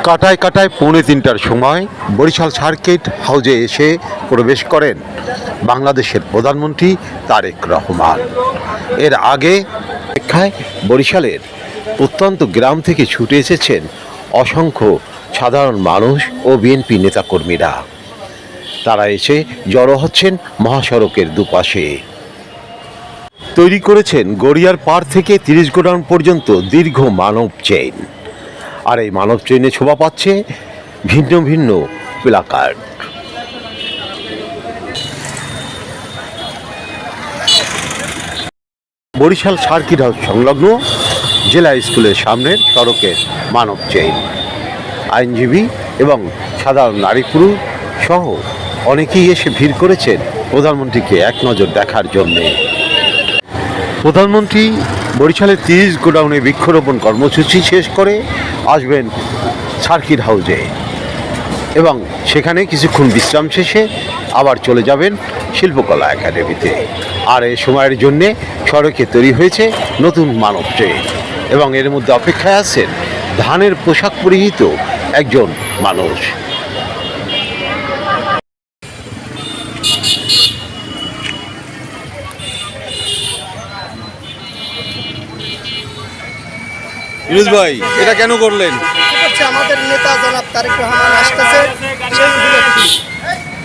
কাটায় কাটায় 2:45টার সময় বরিশাল সার্কিট হাউজে এসে প্রবেশ করেন বাংলাদেশের প্রধানমন্ত্রী তারেক রহমান। এর আগে অপেক্ষায় বরিশালের প্রত্যন্ত গ্রাম থেকে ছুটে এসেছেন অসংখ্য সাধারণ মানুষ ও বিএনপি নেতাকর্মীরা। তারা এসে জড়ো হচ্ছেন মহাসড়কের দুপাশে। তৈরি করেছেন গড়িয়ার পাড় থেকে 30 গোডাউন পর্যন্ত দীর্ঘ মানব চেইন। আর এই মানব চেইনে শোভা পাচ্ছে ভিন্ন ভিন্ন প্লাকার্ড। বরিশাল সার্কিট হাউস সংলগ্ন জেলা স্কুলের সামনের সড়কের মানব চেইন। আইনজীবী এবং সাধারণ নারী পুরুষ সহ অনেকেই এসে ভিড় করেছেন প্রধানমন্ত্রীকে এক নজর দেখার জন্যে। প্রধানমন্ত্রী বরিশালের 30 গোডাউনে বৃক্ষরোপণ কর্মসূচি শেষ করে আসবেন সার্কিট হাউজে এবং সেখানে কিছুক্ষণ বিশ্রাম শেষে আবার চলে যাবেন শিল্পকলা একাডেমিতে। আর এই সময়ের জন্যে সড়কে তৈরি হয়েছে নতুন মানব ট্রেন এবং এর মধ্যে অপেক্ষায় আছেন ধানের পোশাক পরিহিত একজন মানুষ। ইউনুস ভাই, এটা কেন করলেন? আমাদের নেতা জনাব তারেক রহমান আসতেছে,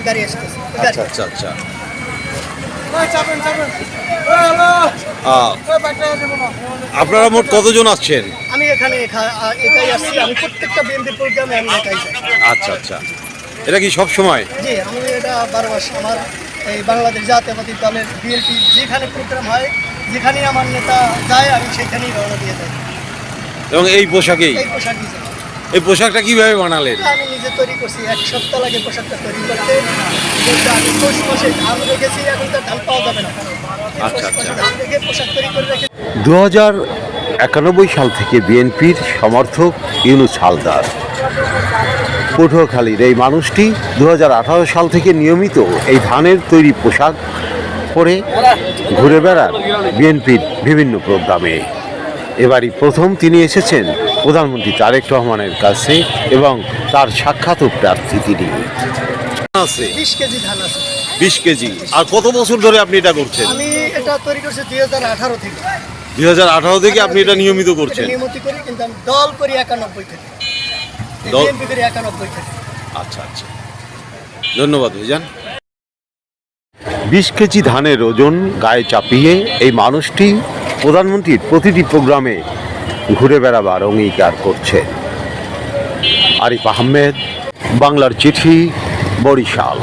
গাড়ি আসতেছে। আচ্ছা আচ্ছা আচ্ছা। আপনারা মোট কতজন আসছেন? আমি এখানে একাই আসছি। আমি প্রত্যেকটা বিএনপি প্রোগ্রামে আমি একাই যাই। আচ্ছা আচ্ছা। এটা কি সব সময়? জি, আমি এটা 12 মাস আমার এই বাংলাদেশ জাতীয়তাবাদী দলের বিএনপি যেখানে প্রোগ্রাম হয়, যেখানেই আমার নেতা যায়, আমি সেখানেই রওনা দিয়ে যাই। এবং এই পোশাকেই? এই পোশাকই যাই। এই পোশাকটা কিভাবে বানালেন? আমি নিজে তৈরি করছি। 1 সপ্তাহ লাগে পোশাকটা তৈরি করতে। কিন্তু আমি পৌষ মাসে ধান রেখেছি, এখন তো ধান পাওয়া যাবে না। আচ্ছা আচ্ছা। ধান রেখে পোশাক তৈরি করে রেখেছি। 2091 সাল থেকে বিএনপির সমর্থক ইউনুস হালদার। পটুয়াখালীর এই মানুষটি 2018 সাল থেকে নিয়মিত এই ধানের তৈরি পোশাক পরে ঘুরে বেড়ান বিএনপির বিভিন্ন প্রোগ্রামে। এবারই প্রথম তিনি এসেছেন প্রধানমন্ত্রী তারেক রহমানের কাছে এবং তার সাক্ষাৎ প্রার্থী তিনি। 20 কেজি ধান আছে। 20 কেজি। আর কত বছর ধরে আপনি এটা করছেন? আমি এটা তৈরি করছি 2018 থেকে। 2018 থেকে আপনি এটা নিয়মিত করছেন? নিয়মিত করি, কিন্তু আমি দল করি 91 থেকে। বিএনপি করি 91 থেকে। আচ্ছা আচ্ছা, ধন্যবাদ ভাইজান। 20 কেজি ধানের ওজন গায়ে চাপিয়ে এই মানুষটি প্রধানমন্ত্রীর প্রতিটি প্রোগ্রামে ঘুরে বেড়াবার অঙ্গীকার করছে। আরিফ আহমেদ, বাংলার চিঠি, বরিশাল।